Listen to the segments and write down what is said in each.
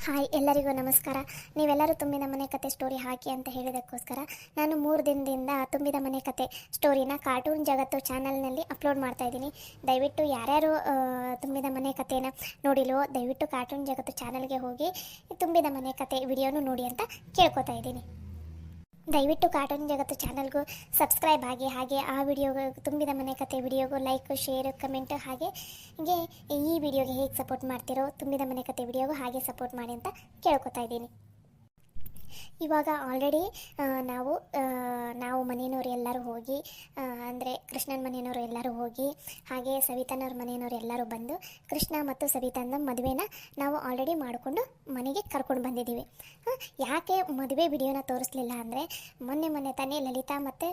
Hi ಎಲ್ಲರಿಗೂ ನಮಸ್ಕಾರ. ನೀವೆಲ್ಲರೂ ತುಂಬಿದ ಮನೆ ಕತೆ ಸ್ಟೋರಿ ಹಾಕಿ ಅಂತ ಹೇಳಿದಕ್ಕೋಸ್ಕರ ನಾನು 3 ದಿನದಿಂದ ತುಂಬಿದ ಮನೆ ಕತೆ ಸ್ಟೋರಿನ ಕಾರ್ಟೂನ್ ಜಗತ್ತು ಚಾನಲ್ನಲ್ಲಿ ಅಪ್ಲೋಡ್ ಮಾಡ್ತಾ ಇದ್ದೀನಿ. ದಯವಿಟ್ಟು ಯಾರ್ಯಾರು ತುಂಬಿದ ಮನೆ ಕತೆನ ನೋಡಿಲ್ವೋ ದಯವಿಟ್ಟು ಕಾರ್ಟೂನ್ ಜಗತ್ತು ಚಾನಲ್ಗೆ ಹೋಗಿ ತುಂಬಿದ ಮನೆ ಕತೆ ವಿಡಿಯೋನು ನೋಡಿ ಅಂತ ಕೇಳ್ಕೊತಾ ಇದ್ದೀನಿ. ದಯವಿಟ್ಟು ಕಾರ್ಟೂನ್ ಜಗತ್ತು ಚಾನಲ್ಗೂ ಸಬ್ಸ್ಕ್ರೈಬ್ ಆಗಿ, ಹಾಗೆ ಆ ವಿಡಿಯೋಗೂ ತುಂಬಿದ ಮನೆ ಕತೆ ವಿಡಿಯೋಗೂ ಲೈಕ್, ಶೇರ್, ಕಮೆಂಟ್, ಹಾಗೆ ಈ ವಿಡಿಯೋಗೆ ಹೇಗೆ ಸಪೋರ್ಟ್ ಮಾಡ್ತಿರೋ ತುಂಬಿದ ಮನೆ ಕತೆ ವಿಡಿಯೋಗೂ ಹಾಗೆ ಸಪೋರ್ಟ್ ಮಾಡಿ ಅಂತ ಕೇಳ್ಕೊತಾ ಇದ್ದೀನಿ. ಇವಾಗ ಆಲ್ರೆಡಿ ನಾವು ಮನೆಯವರು ಎಲ್ಲರೂ ಹೋಗಿ, ಅಂದರೆ ಕೃಷ್ಣನ ಮನೆಯವರು ಎಲ್ಲರೂ ಹೋಗಿ, ಹಾಗೆ ಸವಿತನವ್ರ ಮನೆಯವರು ಎಲ್ಲರೂ ಬಂದು ಕೃಷ್ಣ ಮತ್ತು ಸವಿತನ ಮದುವೆನ ನಾವು ಆಲ್ರೆಡಿ ಮಾಡಿಕೊಂಡು ಮನೆಗೆ ಕರ್ಕೊಂಡು ಬಂದಿದ್ದೀವಿ. ಯಾಕೆ ಮದುವೆ ವಿಡಿಯೋನ ತೋರಿಸ್ಲಿಲ್ಲ ಅಂದರೆ ಮೊನ್ನೆ ತಾನೇ ಲಲಿತಾ ಮತ್ತು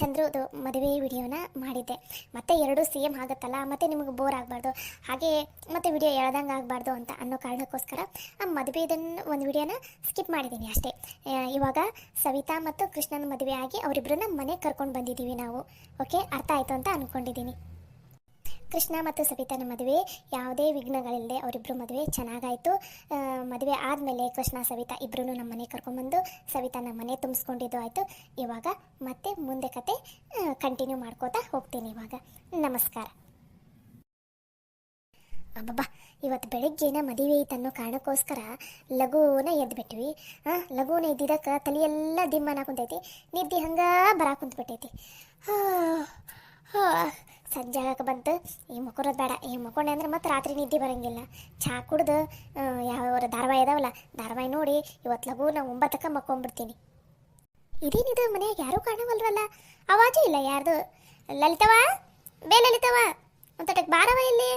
ಚಂದ್ರದು ಮದುವೆ ವಿಡಿಯೋನ ಮಾಡಿದ್ದೆ. ಮತ್ತು ಎರಡೂ ಸೇಮ್ ಆಗುತ್ತಲ್ಲ, ಮತ್ತು ನಿಮಗೆ ಬೋರ್ ಆಗಬಾರ್ದು, ಹಾಗೆ ಮತ್ತು ವಿಡಿಯೋ ಎಳ್ದಂಗೆ ಆಗಬಾರ್ದು ಅಂತ ಅನ್ನೋ ಕಾರಣಕ್ಕೋಸ್ಕರ ಆ ಮದುವೆದನ್ನು ಒಂದು ವಿಡಿಯೋನ ಸ್ಕಿಪ್ ಮಾಡಿದ್ದೀನಿ ಅಷ್ಟೇ. ಇವಾಗ ಸವಿತಾ ಮತ್ತು ಕೃಷ್ಣನ ಮದುವೆ ಆಗಿ ಅವರಿಬ್ಬರನ್ನ ಮನೆಗೆ ಕರ್ಕೊಂಡು ಬಂದಿದ್ದೀವಿ ನಾವು. ಓಕೆ, ಅರ್ಥ ಆಯಿತು ಅಂತ ಅಂದ್ಕೊಂಡಿದ್ದೀನಿ. ಕೃಷ್ಣ ಮತ್ತು ಸವಿತನ ಮದುವೆ ಯಾವುದೇ ವಿಘ್ನಗಳಿಲ್ಲದೆ ಅವರಿಬ್ಬರು ಮದುವೆ ಚೆನ್ನಾಗಾಯಿತು. ಮದುವೆ ಆದಮೇಲೆ ಕೃಷ್ಣ ಸವಿತಾ ಇಬ್ಬರೂ ನಮ್ಮ ಮನೆಗೆ ಕರ್ಕೊಂಡ್ಬಂದು ಸವಿತಾನ ಮನೆ ತುಂಬಿಸ್ಕೊಂಡಿದ್ದು ಆಯಿತು. ಇವಾಗ ಮತ್ತೆ ಮುಂದೆ ಕತೆ ಕಂಟಿನ್ಯೂ ಮಾಡ್ಕೋತಾ ಹೋಗ್ತೀನಿ. ಇವಾಗ ನಮಸ್ಕಾರ. ಅಬ್ಬಬ್ಬಾ, ಇವತ್ತು ಬೆಳಗ್ಗೆನ ಮದುವೆ ಐತನ್ನೋ ಕಾರಣಕ್ಕೋಸ್ಕರ ಲಘೂನ ಎದ್ಬಿಟ್ವಿ. ಲಘೂನ ಎದ್ದಿದ್ದಕ್ಕೆ ತಲೆಯೆಲ್ಲ ದಿಮ್ಮನ ಕುಂತೈತಿ, ನಿದ್ದೆ ಹಂಗೆ ಬರಾಕುಂತ್ಬಿಟ್ಟೈತಿ. ಸಂಜಾಗಕ್ಕೆ ಬಂತು. ಈ ಮಕ್ಕೋರೋದು ಬೇಡ, ಈ ಮಕ್ಕೊಂಡೆ ಅಂದ್ರೆ ಮತ್ತೆ ರಾತ್ರಿ ನಿದ್ದೆ ಬರೋಂಗಿಲ್ಲ. ಚಹಾ ಕುಡ್ದು ಯಾವ ಧಾರಾವಾಹಿ ಇದಾವಲ್ಲ, ಧಾರಾವಾಹಿ ನೋಡಿ ಇವತ್ತು ಲಘೂನ 9ಕ್ಕೆ ಮಕ್ಕೊಂಡ್ಬಿಡ್ತೀನಿ. ಇದೇನಿದು, ಮನೆಯಾಗ ಯಾರೂ ಕಾಣವಲ್ರಲ್ಲ, ಅವಾಜೇ ಇಲ್ಲ ಯಾರ್ದು. ಲಲಿತವ, ಲಲಿತವ, ಒಂತಟಕ್ಕೆ ಬಾರವ ಇಲ್ಲಿ.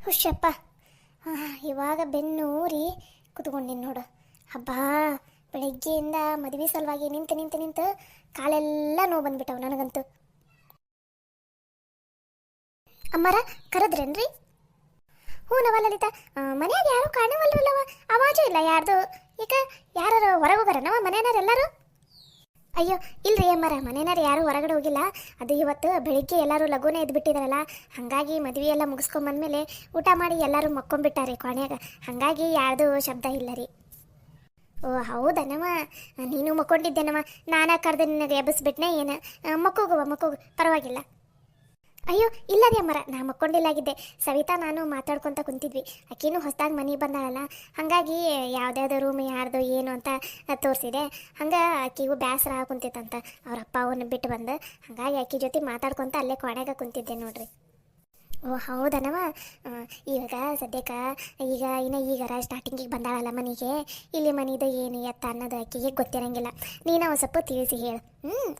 ಹುಷಪ್ಪ, ಇವಾಗ ಬೆನ್ನೂರಿ ಕುತ್ಕೊಂಡಿನಿ ನೋಡು. ಹಬ್ಬ, ಬೆಳಗ್ಗೆಯಿಂದ ಮದುವೆ ಸಲುವಾಗಿ ನಿಂತು ಕಾಲೆಲ್ಲ ನೋವು ಬಂದ್ಬಿಟ್ಟವು ನನಗಂತೂ. ಅಮ್ಮರ ಕರೆದ್ರೇನ್ರಿ? ಹ್ಞೂನವ ಲಲಿತಾ, ಮನೆಯಾಗ ಯಾರು ಕಾಣವಲ್ರಲ್ಲವ, ಅವಾಜೂ ಇಲ್ಲ ಯಾರ್ದು. ಈಗ ಯಾರು ಹೊರಗೆ ಹೋಗಾರನವ ಮನೆಯವ್ರೆಲ್ಲರೂ? ಅಯ್ಯೋ ಇಲ್ರಿ ಅಮ್ಮರ, ಮನೆಯವ್ರು ಯಾರು ಹೊರಗಡೆ ಹೋಗಿಲ್ಲ. ಅದು ಇವತ್ತು ಬೆಳಿಗ್ಗೆ ಎಲ್ಲರೂ ಲಘುನೇ ಎದ್ಬಿಟ್ಟಿದಾರಲ್ಲ, ಹಾಗಾಗಿ ಮದುವೆ ಎಲ್ಲ ಮುಗಿಸ್ಕೊಂಬಂದ್ಮೇಲೆ ಊಟ ಮಾಡಿ ಎಲ್ಲರೂ ಮಕ್ಕೊಂಬಿಟ್ಟಾರೆ ಕೋಣೆಯಾಗ. ಹಾಗಾಗಿ ಯಾರ್ದು ಶಬ್ದ ಇಲ್ಲ ರೀ. ಓ ಹೌದನವ, ನೀನು ಮಕ್ಕೊಂಡಿದ್ದೇನವ, ನಾನಾ ಕರೆದು ನಿನಗೆ ಎಬ್ಬಿಸ್ಬಿಟ್ನೆ ಏನು? ಮಕ್ಕೋಗು, ಪರವಾಗಿಲ್ಲ. ಅಯ್ಯೋ ಇಲ್ಲ ರೀ ಅಮ್ಮರ, ನಾ ಮಕ್ಕೊಂಡಿಲ್ಲಾಗಿದ್ದೆ. ಸವಿತಾ ನಾನು ಮಾತಾಡ್ಕೊತ ಕುಂತಿದ್ವಿ. ಆಕಿನೂ ಹೊಸದಾಗಿ ಮನೆಗೆ ಬಂದಾಳಲ್ಲ, ಹಾಗಾಗಿ ಯಾವುದ್ಯಾವ್ದು ರೂಮ್ ಯಾರ್ದು ಏನು ಅಂತ ತೋರಿಸಿದೆ. ಹಂಗೆ ಆಕಿಗೂ ಬೇಸರ ಕುಂತಿತ್ತಂತ, ಅವ್ರ ಅಪ್ಪ ಅವನ್ನ ಬಿಟ್ಟು ಬಂದು. ಹಾಗಾಗಿ ಆಕಿ ಜೊತೆ ಮಾತಾಡ್ಕೊತ ಅಲ್ಲೇ ಕೋಣೆಗೆ ಕುಂತಿದ್ದೆ ನೋಡ್ರಿ. ಓ ಹೌದನವ, ಇವಾಗ ಸದ್ಯಕ್ಕೆ ಈಗಾರ ಸ್ಟಾರ್ಟಿಂಗಿಗೆ ಬಂದಾಳಲ್ಲ ಮನೆಗೆ, ಇಲ್ಲಿ ಮನೆದು ಏನು ಎತ್ತ ಅನ್ನೋದು ಆಕೆಗೆ ಗೊತ್ತಿರಂಗಿಲ್ಲ. ನೀನು ಒಂದು ಸ್ವಲ್ಪ ತಿಳಿಸಿ ಹೇಳು.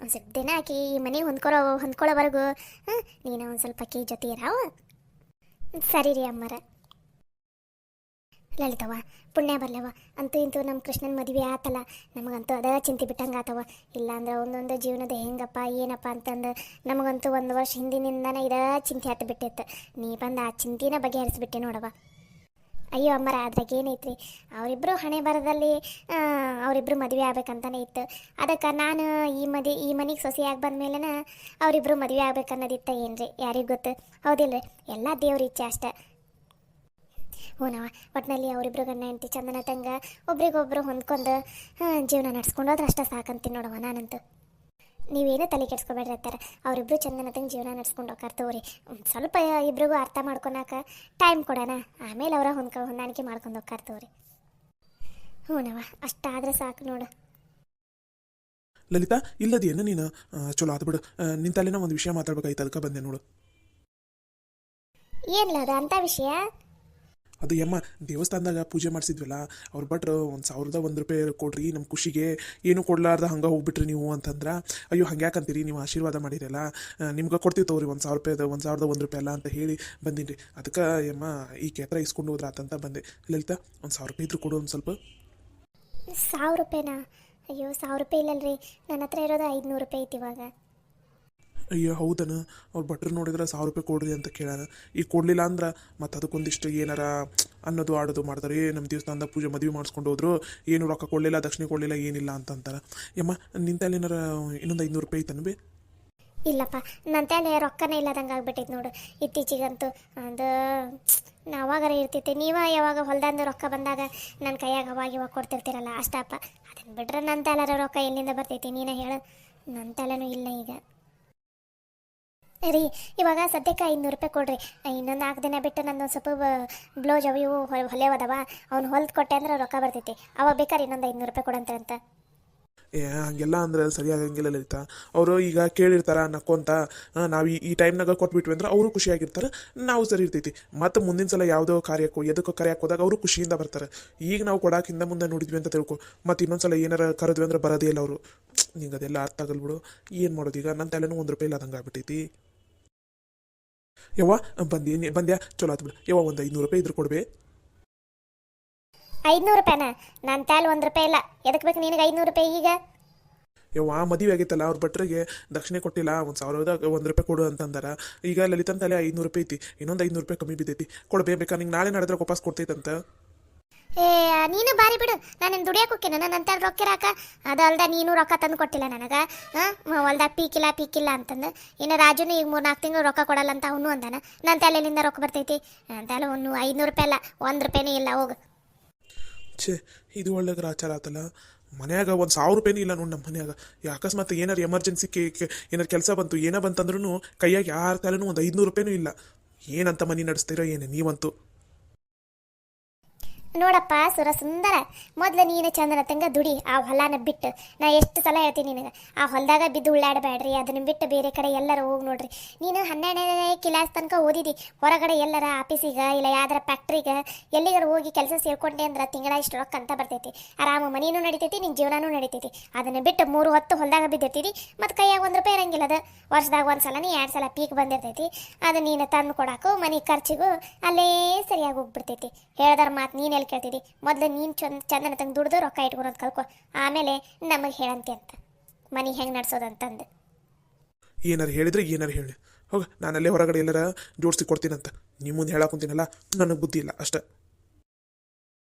ಒಂದು ಸ್ವಲ್ಪ ದಿನ ಆಕಿ ಈ ಮನೆಗೆ ಹೊಂದ್ಕೊಳ್ಳೋವರೆಗೂ ನೀನು ಒಂದು ಸ್ವಲ್ಪ ಆಕಿ ಜೊತೆ ಇರಾವ. ಸರಿ ರೀ ಅಮ್ಮರ. ಲಲಿತವ, ಪುಣ್ಯ ಬರ್ಲವ, ಅಂತೂ ಇಂತೂ ನಮ್ಮ ಕೃಷ್ಣನ ಮದುವೆ ಆತಲ್ಲ, ನಮಗಂತೂ ಅದ ಚಿಂತೆ ಬಿಟ್ಟಂಗೆ ಆತವ. ಇಲ್ಲಾಂದ್ರೆ ಒಂದೊಂದು ಜೀವನದ ಹೆಂಗಪ್ಪ ಏನಪ್ಪ ಅಂತಂದು ನಮಗಂತೂ 1 ವರ್ಷ ಹಿಂದಿನಿಂದನೇ ಇದ ಚಿಂತೆ ಹತ್ತು ಬಿಟ್ಟಿತ್ತು. ನೀ ಬಂದು ಆ ಚಿಂತೆನ ಬಗೆಹರಿಸ್ಬಿಟ್ಟೆ ನೋಡವ. ಅಯ್ಯೋ ಅಮ್ಮರ, ಅದ್ರಾಗ ಏನೈತ್ರಿ, ಅವರಿಬ್ಬರು ಹಣೆ ಬರದಲ್ಲಿ ಅವರಿಬ್ಬರು ಮದುವೆ ಆಗ್ಬೇಕಂತಾನೆ ಇತ್ತು. ಅದಕ್ಕೆ ನಾನು ಈ ಮನೆಗೆ ಸೊಸೆಯಾಗಿ ಬಂದಮೇಲೆ ಅವರಿಬ್ಬರು ಮದುವೆ ಆಗ್ಬೇಕನ್ನೋದಿತ್ತ ಏನ್ರಿ, ಯಾರಿಗೆ ಗೊತ್ತು, ಹೌದಿಲ್ರಿ? ಎಲ್ಲ ದೇವ್ರ ಇಚ್ಛೆ ಅಷ್ಟೆ. ಹೂನವ, ಒಟ್ಟಿನಲ್ಲಿ ಅವರಿಬ್ರು ಗಂಡ ಹೆಂಡತಿ ಚಂದನ ತಂಗ ಒಬ್ರಿಗೊಬ್ರು ಹೊಂದ್ಕೊಂಡು ಜೀವನ ನಡ್ಸ್ಕೊಂಡು ಹೋದ್ರೆ ಅಷ್ಟೇ ಸಾಕಂತೀನಿ ನೋಡವ ನಾನಂತೂ. ನೀವೇನೇ ತಲೆ ಕೆಡ್ಸ್ಕೊಬೇಡ್ರಿ ಅಂತಾರೆ, ಅವರಿಬ್ರು ಚಂದನ ತಂಗ ಜೀವನ ನಡ್ಸ್ಕೊಂಡು ಹೋಗಾರ ತಗೋರಿ. ಸ್ವಲ್ಪ ಇಬ್ರಿಗೂ ಅರ್ಥ ಮಾಡ್ಕೊಳಕ ಟೈಮ್ ಕೊಡೋಣ, ಆಮೇಲೆ ಅವರ ಹೊಂದಾಣಿಕೆ ಮಾಡ್ಕೊಂಡು ಹೋಗಾರ ತಗೋರಿ. ಹೂನವ, ಅಷ್ಟಾದ್ರೆ ಸಾಕು ನೋಡು. ಲಲಿತಾ, ಇಲ್ಲದೇನು ನೀನು? ಚಲೋ ಆತು ಬಿಡು, ನಿಂತಲ್ಲಿನ ಒಂದು ವಿಷಯ ಮಾತಾಡ್ಬೇಕಾಯ್ತು, ಅದಕ್ಕೆ ಬಂದೆ ನೋಡು. ಏನಿಲ್ಲ ಅದು ಅಂಥ ವಿಷಯ. ಅದು ಯಮ್ಮ, ದೇವಸ್ಥಾನದಾಗ ಪೂಜೆ ಮಾಡಿಸಿದ್ವಲ್ಲ, ಅವ್ರು ಭಟ್ರು 1,001 ರೂಪಾಯಿ ಕೊಡ್ರಿ ನಮ್ಮ ಖುಷಿಗೆ, ಏನು ಕೊಡ್ಲಾರ್ದ ಹಂಗೆ ಹೋಗ್ಬಿಟ್ರಿ ನೀವು ಅಂತಂದ್ರೆ. ಅಯ್ಯೋ ಹಂಗ್ಯಾಕಂತೀರಿ, ನೀವು ಆಶೀರ್ವಾದ ಮಾಡಿರಲ್ಲ, ನಿಮ್ಗೆ ಕೊಡ್ತೀವಿ ತಗೋರಿ 1,000 ರೂಪಾಯಿದು 1,001 ರೂಪಾಯಿ ಅಲ್ಲ ಅಂತ ಹೇಳಿ ಬಂದೀನಿ ರೀ. ಅದಕ್ಕೆ ಯಮ್ಮ ಈ ಕೇತ್ರ ಇಸ್ಕೊಂಡು ಹೋದ್ರ ಅಂತಂತ ಬಂದೆ. ಲಲಿತಾ, 1,000 ರೂಪಾಯಿ ಇದ್ರು ಕೊಡು ಒಂದು ಸ್ವಲ್ಪ. 1,000 ರೂಪಾಯಿನಾ? ಅಯ್ಯೋ 1,000 ರೂಪಾಯಿ ಇಲ್ಲಲ್ರಿ, ನನ್ನ ಹತ್ರ ಇರೋದು 500 ರೂಪಾಯಿ ಐತಿ ಇವಾಗ. ಅಯ್ಯೋ ಹೌದನ, ಅವ್ರು ಭಟ್ರು ನೋಡಿದ್ರೆ 1,000 ರೂಪಾಯಿ ಕೊಡ್ರಿ ಅಂತ ಕೇಳೋಣ. ಈಗ ಕೊಡಲಿಲ್ಲ ಅಂದ್ರೆ ಮತ್ತು ಅದಕ್ಕೊಂದಿಷ್ಟು ಏನಾರ ಅನ್ನೋದು ಆಡೋದು ಮಾಡ್ತಾರೆ. ನಮ್ಮ ದೇವಸ್ಥಾನದ ಪೂಜೆ ಮದುವೆ ಮಾಡಿಸ್ಕೊಂಡು ಹೋದ್ರು, ಏನು ರೊಕ್ಕ ಕೊಡಲಿಲ್ಲ, ದಕ್ಷಿಣೆ ಕೊಡಲಿಲ್ಲ, ಏನಿಲ್ಲ ಅಂತಂತಾರೆ. ಯಮ್ಮ ನಿಂತಲ್ಲಿ ಏನಾರ ಇನ್ನೊಂದು 500 ರೂಪಾಯಿ ಐತನ ಬೇ? ಇಲ್ಲಪ್ಪ ನನ್ನ ತಲೆ ರೊಕ್ಕನೇ ಇಲ್ಲದಂಗೆ ಆಗ್ಬಿಟ್ಟೈತೆ ನೋಡು ಇತ್ತೀಚೆಗಂತೂ. ಅದು ಅವಾಗಾರ ಇರ್ತೈತೆ, ನೀವು ಯಾವಾಗ ಹೊಲ್ದಂದು ರೊಕ್ಕ ಬಂದಾಗ ನನ್ನ ಕೈಯಾಗ ಅವಾಗ ಇವಾಗ ಕೊಡ್ತಿರ್ತೀರಲ್ಲ ಅಷ್ಟಪ್ಪ. ಅದನ್ನು ಬಿಟ್ರೆ ನನ್ನ ತಲೆರ ರೊಕ್ಕ ಎಲ್ಲಿಂದ ಬರ್ತೈತಿ ನೀನೇ ಹೇಳು. ನನ್ನ ತಲೆನೂ ಇಲ್ಲ ಈಗ ರೀ. ಇವಾಗ ಸದ್ಯಕ್ಕೆ 500 ರೂಪಾಯಿ ಕೊಡ್ರಿ. ಇನ್ನೊಂದು 4 ದಿನ ಬಿಟ್ಟು ನಂದೊಂದು ಸ್ವಲ್ಪ ಬ್ಲೌಸ್ ಅವು ಇವು ಹೊಲೆವದವ, ಅವ್ನು ಹೊಲ್ದು ಕೊಟ್ಟೆ ಅಂದ್ರೆ ರೊಕ್ಕ ಬರ್ತೈತಿ. ಅವಾಗ ಬೇಕಾದ್ರೆ ಇನ್ನೊಂದು 500 ರೂಪಾಯಿ ಕೊಡಂತಾರಂತ. ಹಂಗೆಲ್ಲ ಅಂದ್ರೆ ಸರಿಯಾಗಂಗಿಲ್ಲ ಲಲಿತಾ. ಅವರು ಈಗ ಕೇಳಿರ್ತಾರ ನಕ್ಕೊಂತ, ನಾವು ಈ ಟೈಮ್ನಾಗ ಕೊಟ್ಬಿಟ್ವಿ ಅಂದ್ರೆ ಅವರು ಖುಷಿಯಾಗಿರ್ತಾರೆ, ನಾವು ಸರಿ ಇರ್ತೈತಿ. ಮತ್ತು ಮುಂದಿನ ಸಲ ಯಾವುದೋ ಕಾರ್ಯಕ್ಕೋ ಎದಕ್ಕೋ ಕರೆಯಕ್ಕೆ ಹೋದಾಗ ಅವರು ಖುಷಿಯಿಂದ ಬರ್ತಾರೆ. ಈಗ ನಾವು ಕೊಡಕ್ಕೆ ಹಿಂದೆ ಮುಂದೆ ನೋಡಿದ್ವಿ ಅಂತ ತಿಳ್ಕೊ, ಮತ್ತು ಇನ್ನೊಂದ್ಸಲ ಏನಾರ ಕರೆದ್ವಿ ಅಂದ್ರೆ ಬರೋದೇ ಇಲ್ಲ ಅವರು. ನಿಂಗೆ ಅದೆಲ್ಲ ಅರ್ಥ ಆಗಲ್ ಬಿಡು. ಏನು ಮಾಡೋದು ಈಗ? ನನ್ನ ತಲೆನೂ 1 ರೂಪಾಯಿ ಇಲ್ಲದಂಗೆ ಆಗ್ಬಿಟ್ಟೈತಿ. ಯವ್ವ ಬಂದ್ಯಾ ಚಲೋ ಆತು ಬಿಡು. ಯವ್ವ ಒಂದು 500 ರೂಪಾಯಿ ಇದ್ರೆ ಕೊಡ್ಬೇ. 500 ರೂಪಾಯಿನ? ನನ್ನ ತಲೆ 1 ರೂಪಾಯಿ ಇಲ್ಲ. ಎದಕ್ಕೆ ಬೇಕು ನಿನಗೆ 500 ರೂಪಾಯಿ ಈಗ? ಯವ್ವ ಮದುವೆ ಆಗೈತಲ್ಲ, ಅವ್ರ ಭಟ್ರಿಗೆ ದಕ್ಷಿಣೆ ಕೊಟ್ಟಿಲ್ಲ, 1,000ದಾಗ 1 ರೂಪಾಯಿ ಕೊಡು ಅಂತಂದಾರ. ಈಗ ಲಲಿತನ ತಲೆ 500 ರೂಪಾಯಿ ಐತಿ, ಇನ್ನೊಂದು 500 ರೂಪಾಯಿ ಕಮ್ಮಿ ಬಿದ್ದೈತಿ. ಕೊಡ್ಬೇಕಾ? ನಿಂಗೆ ನಾಳೆ ನಡೆದ್ರೆ ವಾಪಸ್ ಕೊಡ್ತೈತಂತ. ಏ ನೀನು ಬಾರಿ ಬಿಡು. ನಾನೇನು ದುಡಿಯಕ್ಕೆ ಹೋಗ್ತೀನಿ ನನ್ನ ತಲೆ ರೊಕ್ಕ ಇರಾಕ? ಅದು ಅಲ್ದ ನೀನು ರೊಕ್ಕ ತಂದು ಕೊಟ್ಟಿಲ್ಲ ನನಗೆ. ಹೊಲ್ದಾಗ ಪೀಕಿಲ್ಲ ಅಂತಂದು. ಇನ್ನು ರಾಜುನು ಈಗ 3-4 ತಿಂಗಳು ರೊಕ್ಕ ಕೊಡಲ್ಲ ಅಂತ ಅವನು ಅಂದಾನ. ನನ್ನ ತಲೆಯಿಂದ ರೊಕ್ಕ ಬರ್ತೈತಿ? ನನ್ನ ತಲೆ 500 ರೂಪಾಯಿ ಅಲ್ಲ, 1 ರೂಪಾಯಿನೂ ಇಲ್ಲ. ಹೋಗು. ಛೇ, ಇದು ಒಳ್ಳೆ ಆಚಾರ ಆತಲ್ಲ. ಮನ್ಯಾಗ 1,000 ರೂಪಾಯಿನೂ ಇಲ್ಲ ನೋಡಿ ನಮ್ಮ ಮನ್ಯಾಗ. ಅಕಸ್ಮಾತ್ ಏನಾರು ಎಮರ್ಜೆನ್ಸಿ ಏನಾರು ಕೆಲಸ ಬಂತು ಏನೋ ಬಂತಂದ್ರೂ ಕೈಯಾಗ ಯಾರ ತಲೆನೂ ಒಂದು 500 ರೂಪಾಯಿನೂ ಇಲ್ಲ. ಏನಂತ ಮನೆ ನಡೆಸ್ತೀರೋ ಏನು ನೀವಂತೂ. ನೋಡಪ್ಪ ಸುರ ಸುಂದರ, ಮೊದಲು ನೀನು ಚಂದನ ತಂಗ ದುಡಿ ಆ ಹೊಲನ ಬಿಟ್ಟು. ನಾ ಎಷ್ಟು ಸಲ ಹೇಳ್ತೀನಿ ನಿನಗೆ, ಆ ಹೊಲದಾಗ ಬಿದ್ದು ಉಳ್ಳಾಡಬೇಡ್ರಿ, ಅದನ್ನ ಬಿಟ್ಟು ಬೇರೆ ಕಡೆ ಎಲ್ಲರ ಹೋಗಿ ನೋಡ್ರಿ. ನೀನು 12ನೇ ಕ್ಲಾಸ್ ತನಕ ಓದಿದಿ, ಹೊರಗಡೆ ಎಲ್ಲರ ಆಫೀಸಿಗೆ ಇಲ್ಲ ಯಾವ್ದಾರ ಫ್ಯಾಕ್ಟ್ರಿಗೆ ಎಲ್ಲಿಗಾರ ಹೋಗಿ ಕೆಲಸ ಸೇರ್ಕೊಂಡೆ ಅಂದ್ರೆ ತಿಂಗಳ ಇಷ್ಟು ರೊಕ್ಕ ಅಂತ ಬರ್ತೈತಿ. ಆರಾಮ ಮನಿನೂ ನಡಿತೈತಿ, ನಿನ್ನ ಜೀವನನೂ ನಡಿತೈತಿ. ಅದನ್ನು ಬಿಟ್ಟು 3 ಹೊತ್ತು ಹೊಲದಾಗ ಬಿದ್ದಿರ್ತೀವಿ, ಮತ್ತು ಕೈಯಾಗ 1 ರೂಪಾಯಿ ಇರಂಗಿಲ್ಲ. ಅದು ವರ್ಷದಾಗ 1 ಸಲನೇ 2 ಸಲ ಪೀಕ್ ಬಂದಿರ್ತೈತಿ. ಅದು ನೀನು ತಂದು ಕೊಡಾಕು ಮನೆ ಖರ್ಚಿಗೂ ಅಲ್ಲೇ ಸರಿಯಾಗಿ ಹೋಗ್ಬಿಡ್ತೈತಿ. ಹೇಳ್ದಾರ ಮಾತು ನೀನು ಎಲ್ಲಿ ಕೇಳ್ತಿದ್ದಿ? ಮೊದಲು ನೀನು ಚಂದನ ತಂದು ದುಡ್ದು ರೊಕ್ಕ ಇಟ್ಕೊಳೋದು ಕಲ್ಕೊ, ಆಮೇಲೆ ನಮಗೆ ಹೇಳಂತೆ ಅಂತ ಮನೆ ಹೆಂಗೆ ನಡೆಸೋದಂತಂದು. ಏನಾರು ಹೇಳಿದ್ರೆ ಏನಾರು ಹೇಳಿ ಹೋಗ, ನಾನಲ್ಲೇ ಹೊರಗಡೆ ಎಲ್ಲರ ಜೋಡಿಸಿ ಕೊಡ್ತೀನಂತ. ನಿಮ್ಮ ಮುಂದೆ ಹೇಳಕ್ಕೆ ಕುಂತೀನಲ್ಲ, ನನಗೆ ಬುದ್ಧಿ ಇಲ್ಲ ಅಷ್ಟೇ.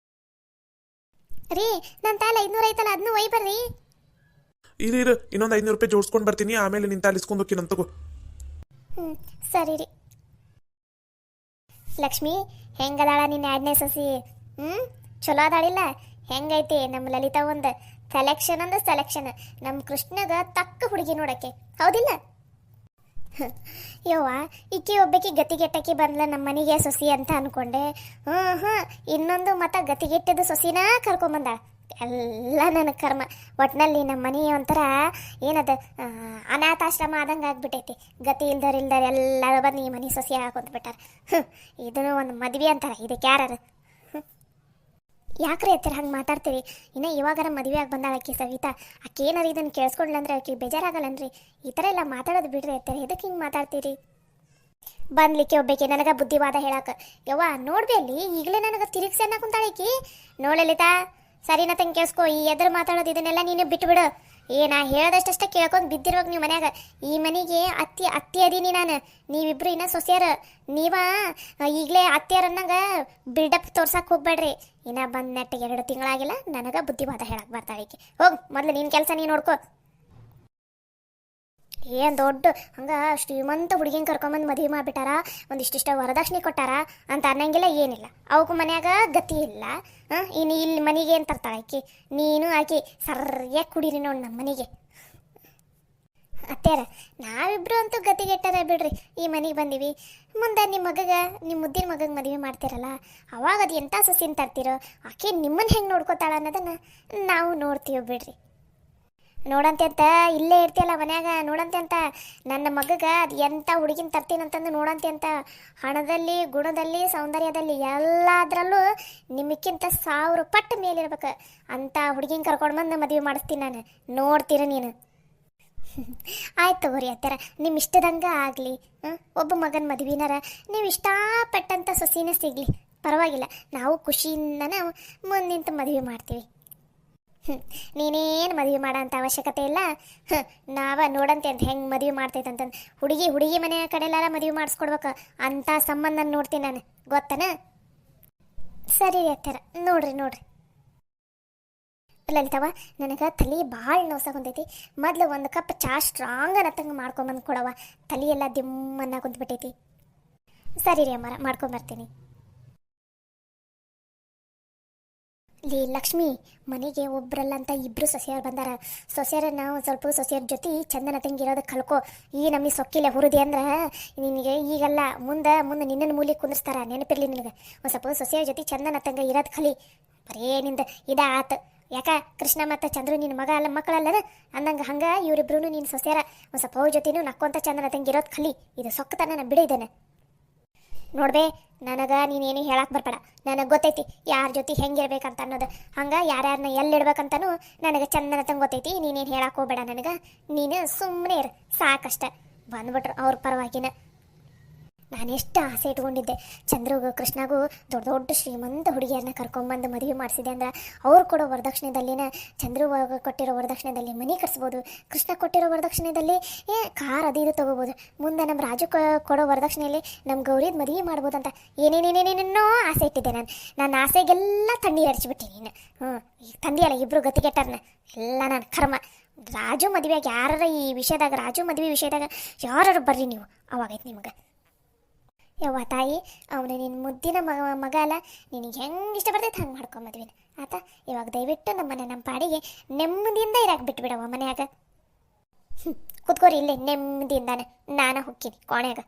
ರೀ ನನ್ನ ತಾಲ 500 ಐತಲ್ಲ, ಅದನ್ನು ಒಯ್ ಬರ್ರಿ. ಇರು ಇನ್ನೊಂದು 500 ರೂಪಾಯಿ ಜೋಡಿಸ್ಕೊಂಡು ಬರ್ತೀನಿ, ಆಮೇಲೆ ನಿಂತ ಅಲಿಸ್ಕೊಂಡು ಹೋಗ್ತೀನಿ ತಗೋ. ಸರಿ ರೀ. ಲಕ್ಷ್ಮಿ, ಹೆಂಗದಾಳ ನಿನ್ನ 2ನೇ ಸೊಸಿ? ಚಲೋ ಅದಾಳಿಲ್ಲ? ಹೆಂಗೈತಿ ನಮ್ಮ ಲಲಿತಾ? ಒಂದು ಸೆಲೆಕ್ಷನ್ ಅಂದ್ರೆ ಸೆಲೆಕ್ಷನ್. ನಮ್ಮ ಕೃಷ್ಣಗ ತಕ್ಕ ಹುಡುಗಿ ನೋಡಕ್ಕೆ, ಹೌದಿಲ್ಲ? ಯವ್ವ, ಈಕಿ ಒಬ್ಬಾಕಿ ಗತಿಗೆಟ್ಟಕ್ಕೆ ಬಂದ್ಲ ನಮ್ಮ ಮನೆಗೆ ಸೊಸಿ ಅಂತ ಅನ್ಕೊಂಡೆ. ಇನ್ನೊಂದು ಮತ್ತ ಗತಿಗೆಟ್ಟದ ಸೊಸಿನ ಕರ್ಕೊಂಬಂದ. ಎಲ್ಲ ನನ್ನ ಕರ್ಮ. ಒಟ್ಟಿನಲ್ಲಿ ನಮ್ಮ ಮನೆ ಒಂಥರ ಏನದ ಅನಾಥಾಶ್ರಮ ಆದಂಗೆ ಆಗ್ಬಿಟ್ಟೈತಿ. ಗತಿ ಇಲ್ದಾರ ಎಲ್ಲರೂ ಬಂದು ಈ ಮನೆ ಸೊಸಿ ಹಾಕೊಂಡ್ಬಿಟ್ಟಾರ. ಇದನ್ನು ಒಂದು ಮದ್ವೆ ಅಂತಾರ, ಇದಕ್ಕೆ ಯಾರು? ಯಾಕ್ರಿ ಎತ್ತರ ಹಂಗೆ ಮಾತಾಡ್ತೀರಿ? ಇನ್ನು ಇವಾಗಾರ ಮದುವೆ ಆಗಿ ಬಂದಾಳ ಆಕಿ ಸವಿತಾ. ಆಕೆ ಏನಾರ ಇದನ್ನು ಕೇಳಿಸ್ಕೊಂಡ್ಲಂದ್ರೆ ಆಕೆ ಬೇಜಾರಾಗಲ್ಲನ್ರಿ? ಈ ಥರ ಎಲ್ಲ ಮಾತಾಡೋದು ಬಿಡ್ರಿ ಎತ್ತರ. ಎದಕ್ಕೆ ಹಿಂಗೆ ಮಾತಾಡ್ತೀರಿ? ಬಂದ್ಲಿಕ್ಕೆ ಒಬ್ಬಾಕಿ ನನಗೆ ಬುದ್ಧಿವಾದ ಹೇಳಕ್ಕೆ. ಯವ್ವ ನೋಡ್ಬಿ ಅಲ್ಲಿ ಈಗಲೇ ನನಗೆ ತಿರುಗಿಸಿ ಅನ್ನ ಕುಂತಾಳಕಿ. ನೋಡಲಿತಾ, ಸರಿನ ತಂಗೆ ಕೇಳಿಸ್ಕೊ. ಈ ಎದುರು ಮಾತಾಡೋದು ಇದನ್ನೆಲ್ಲ ನೀನು ಬಿಟ್ಬಿಡು. ನಾ ಹೇಳ್ದಷ್ಟೇ ಕೇಳ್ಕೊಂಡು ಬಿದ್ದಿರುವಾಗ ನೀವು ಮನ್ಯಾಗ. ಈ ಮನೆಗೆ ಅತ್ತಿ ಅದೀನಿ ನಾನು, ನೀವಿಬ್ರು ಇನ್ನ ಸೊಸೆಯರ. ನೀವ ಈಗಲೇ ಅತ್ತಿಯರನ್ನಂಗ ಬಿಲ್ಡಪ್ ತೋರ್ಸಕ್ಕೆ ಹೋಗ್ಬೇಡ್ರಿ. ಇನ್ನ ಬಂದು ನೆಟ್ಟಿಗೆ 2 ತಿಂಗಳಾಗಿಲ್ಲ, ನನಗೆ ಬುದ್ಧಿವಾದ ಹೇಳಕ್ಕೆ ಬರ್ತಾಳಿಕೆ. ಹೋಗಿ ಮೊದಲು ನಿನ್ನ ಕೆಲಸ ನೀನು ನೋಡ್ಕೊ. ಏನು ದೊಡ್ಡ ಹಂಗೆ ಶ್ರೀಮಂತ ಹುಡುಗಿನ ಕರ್ಕೊಂಬಂದು ಮದುವೆ ಮಾಡಿಬಿಟ್ಟಾರ, ಒಂದಿಷ್ಟಿಷ್ಟ ವರದಕ್ಷಿಣೆ ಕೊಟ್ಟಾರ ಅಂತ ಅನ್ನಂಗಿಲ್ಲ, ಏನಿಲ್ಲ. ಅವಕ್ಕೂ ಮನ್ಯಾಗ ಗತಿ ಇಲ್ಲ. ಇನ್ನು ಇಲ್ಲಿ ಮನೆಗೆ ಏನು ತರ್ತಾಳೆ ಆಕಿ? ನೀನು ಆಕಿ ಸರಿಯಾಗಿ ಕುಡೀರಿ ನೋಡಿ ನಮ್ಮ ಮನೆಗೆ. ಅತ್ಯಾರ ನಾವಿಬ್ರು ಅಂತೂ ಗತಿಗೆಟ್ಟಾರ ಬಿಡ್ರಿ. ಈ ಮನೆಗೆ ಬಂದೀವಿ, ಮುಂದೆ ನಿಮ್ಮ ಮುದ್ದಿನ ಮಗಗೆ ಮದುವೆ ಮಾಡ್ತೀರಲ್ಲ, ಅವಾಗ ಅದು ಎಂಥ ಸೊಸಿನ ತರ್ತೀರೋ, ಆಕೆ ನಿಮ್ಮನ್ನು ಹೆಂಗೆ ನೋಡ್ಕೋತಾಳ ಅನ್ನೋದನ್ನು ನಾವು ನೋಡ್ತೀವಿ ಬಿಡ್ರಿ. ನೋಡಂತೆ ಅಂತ ಇಲ್ಲೇ ಇರ್ತೀಯಲ್ಲ ಮನ್ಯಾಗ, ನೋಡಂತೆ ಅಂತ ನನ್ನ ಮಗಗೆ ಅದು ಎಂಥ ಹುಡುಗಿನ ತರ್ತೀನಂತಂದು ನೋಡಂತೆ ಅಂತ. ಹಣದಲ್ಲಿ, ಗುಣದಲ್ಲಿ, ಸೌಂದರ್ಯದಲ್ಲಿ ಎಲ್ಲದರಲ್ಲೂ ನಿಮಕ್ಕಿಂತ 1000 ಪಟ್ಟು ಮೇಲಿರ್ಬೇಕು ಅಂತ ಹುಡುಗಿನ ಕರ್ಕೊಂಡು ಬಂದು ಮದುವೆ ಮಾಡಿಸ್ತೀನಿ ನಾನು. ನೋಡ್ತೀರ ನೀನು? ಆಯ್ತು ತಗೋರಿ ಅತ್ತರ, ನಿಮ್ಮ ಇಷ್ಟದಂಗೆ ಆಗಲಿ. ಒಬ್ಬ ಮಗನ ಮದುವೆನಾರ ನೀವು ಇಷ್ಟಪಟ್ಟಂಥ ಸೊಸಿನೇ ಸಿಗಲಿ, ಪರವಾಗಿಲ್ಲ. ನಾವು ಖುಷಿಯಿಂದ ನಾವು ಮುಂದಿಂತ ಮದುವೆ ಮಾಡ್ತೀವಿ. ನೀನೇನು ಮದುವೆ ಮಾಡೋ ಅಂಥ ಅವಶ್ಯಕತೆ ಇಲ್ಲ. ನಾವ ನೋಡಂತೆ ಅಂತ ಹೆಂಗೆ ಮದುವೆ ಮಾಡ್ತೈತಂತಂದು ಹುಡುಗಿ ಮನೆ ಕಡೆಲ್ಲಾರ ಮದುವೆ ಮಾಡಿಸ್ಕೊಡ್ಬೇಕು ಅಂಥ ಸಂಬಂಧ ನೋಡ್ತೀನಿ ನಾನು, ಗೊತ್ತನ? ಸರಿ ಅತ್ತರ, ನೋಡ್ರಿ. ಲಲಿತವ, ನನಗೆ ತಲೆ ಭಾಳ ನೋಸಾಗೊಂತೈತಿ. ಮೊದ್ಲು ಒಂದು ಕಪ್ ಚಾ ಸ್ಟ್ರಾಂಗ್ ಅನ್ನತ್ತಂಗೆ ಮಾಡ್ಕೊಂಬಂದು ಕೊಡವ. ತಲೆ ಎಲ್ಲ ದಿಮ್ಮನ್ನ ಕುಂತ್ಬಿಟ್ಟೈತಿ. ಸರಿ ರೀ ಅಮ್ಮಾರ, ಮಾಡ್ಕೊಂಬರ್ತೀನಿ. ಲೇ ಲಕ್ಷ್ಮಿ, ಮನೆಗೆ ಒಬ್ರಲ್ಲ ಅಂತ ಇಬ್ರು ಸೊಸೆಯರು ಬಂದಾರ. ಸೊಸೆಯರ ನಾವು ಸ್ವಲ್ಪ ಸೊಸೆಯರ ಜೊತೆ ಚಂದನ ತಂಗಿರೋದು ಕಲ್ಕೋ. ಈ ನಮಗೆ ಸೊಕ್ಕಿಲ್ಲ ಹುರಿದಿ ಅಂದ್ರೆ ನಿನಗೆ ಈಗಲ್ಲ, ಮುಂದೆ ನಿನ್ನನ್ನು ಮೂಲಿ ಕುಂದಿರ್ಸ್ತಾರ. ನೆನಪಿರ್ಲಿ ನಿನಗೆ. ಒಂದು ಸ್ವಲ್ಪ ಸೊಸೆಯರ ಜೊತೆ ಚಂದನ ತಂಗ ಇರೋದು ಕಲಿ. ಬರೇ ನಿಂದ ಇದ ಆತು. ಯಾಕ ಕೃಷ್ಣ ಮತ್ತು ಚಂದ್ರು ನಿನ್ನ ಮಗ ಅಲ್ಲ, ಮಕ್ಕಳಲ್ಲನ ಅಂದಂಗೆ ಹಂಗೆ ಇವರಿಬ್ರು ನಿನ್ನ ಸೊಸೆಯರ. ಒಂದು ಸ್ವಲ್ಪ ಅವ್ರ ಜೊತೆನೂ ನಕ್ಕೊಂತ ಚಂದನ ತಂಗಿ ಇರೋದು ಕಲಿ. ಇದು ಸೊಕ್ಕತನ ನಾ ಬಿಡಿದ್ದೇನೆ ನೋಡ್ಬೇ. ನನಗೆ ನೀನೇನು ಹೇಳಕ್ಕೆ ಬರ್ಬೇಡ. ನನಗೆ ಗೊತ್ತೈತಿ ಯಾರ ಜೊತೆ ಹೆಂಗಿರ್ಬೇಕಂತ ಅನ್ನೋದು. ಹಂಗೆ ಯಾರ್ಯಾರನ್ನ ಎಲ್ಲಿಡ್ಬೇಕಂತನೂ ನನಗೆ ಚಂದನ ತಂಗ ಗೊತ್ತೈತಿ. ನೀನೇನು ಹೇಳಕ್ಕೆ ಹೋಗ್ಬೇಡ ನನಗೆ. ನೀನು ಸುಮ್ಮನೆ ಇರು ಸಾಕಷ್ಟ. ಬಂದ್ಬಿಟ್ರು ಅವ್ರ ಪರವಾಗಿನ. ನಾನು ಎಷ್ಟು ಆಸೆ ಇಟ್ಕೊಂಡಿದ್ದೆ ಚಂದ್ರಿಗೂ ಕೃಷ್ಣಗೂ ದೊಡ್ಡ ದೊಡ್ಡ ಶ್ರೀಮಂತ ಹುಡುಗಿಯರನ್ನ ಕರ್ಕೊಂಬಂದು ಮದುವೆ ಮಾಡಿಸಿದೆ ಅಂದ್ರೆ ಅವ್ರು ಕೊಡೋ ವರದಕ್ಷಿಣೆದಲ್ಲಿನ ಚಂದ್ರು ಕೊಟ್ಟಿರೋ ವರದಕ್ಷಿಣೆದಲ್ಲಿ ಮನೆ ಕಟ್ಸ್ಬೋದು. ಕೃಷ್ಣ ಕೊಟ್ಟಿರೋ ವರದಕ್ಷಿಣೆದಲ್ಲಿ ಕಾರ್ ಅದು ಇದು ತೊಗೋಬೋದು. ಮುಂದೆ ನಮ್ಮ ರಾಜು ಕೊಡೋ ವರದಕ್ಷಿಣೆಯಲ್ಲಿ ನಮ್ಮ ಗೌರಿದ ಮದುವೆ ಮಾಡ್ಬೋದಂತ ಏನೇನೇನೇನೇನೋ ಆಸೆ ಇಟ್ಟಿದ್ದೆ ನಾನು. ನನ್ನ ಆಸೆಗೆಲ್ಲ ತಣ್ಣೀರು ಹರಿಸಿಬಿಟ್ಟೆ ನೀನು. ಈಗ ತಂದೆಯಲ್ಲ ಇಬ್ಬರು ಗತಿಗೆಟ್ಟರ್ನ ಎಲ್ಲ ನಾನು ಕರ್ಮ. ರಾಜು ಮದುವೆಯಾಗ ಯಾರ ಈ ವಿಷಯದಾಗ, ರಾಜು ಮದುವೆ ವಿಷಯದಾಗ ಯಾರು ಬರ್ರಿ ನೀವು, ಅವಾಗೈತೆ ನಿಮ್ಗೆ. ಯವ್ವ ತಾಯಿ, ಅವನು ನಿನ್ನ ಮುದ್ದಿನ ಮಗ ಅಲ್ಲ. ನಿನಗೆ ಹೆಂಗೆ ಇಷ್ಟ ಬರ್ತೈತೆ ಹಂಗೆ ಮಾಡ್ಕೊಂಬದ್ವಿನ ಆತ. ಇವಾಗ ದಯವಿಟ್ಟು ನಮ್ಮ ಪಾಡಿಗೆ ನೆಮ್ಮದಿಯಿಂದ ಇರಾಕ್ ಬಿಟ್ಬಿಡವ ಮನ್ಯಾಗ. ಕುತ್ಕೋರಿ ಇಲ್ಲೇ ನೆಮ್ಮದಿಯಿಂದಾನೆ. ನಾನು ಹೋಗ್ತೀನಿ ಕೋಣೆಯಾಗ.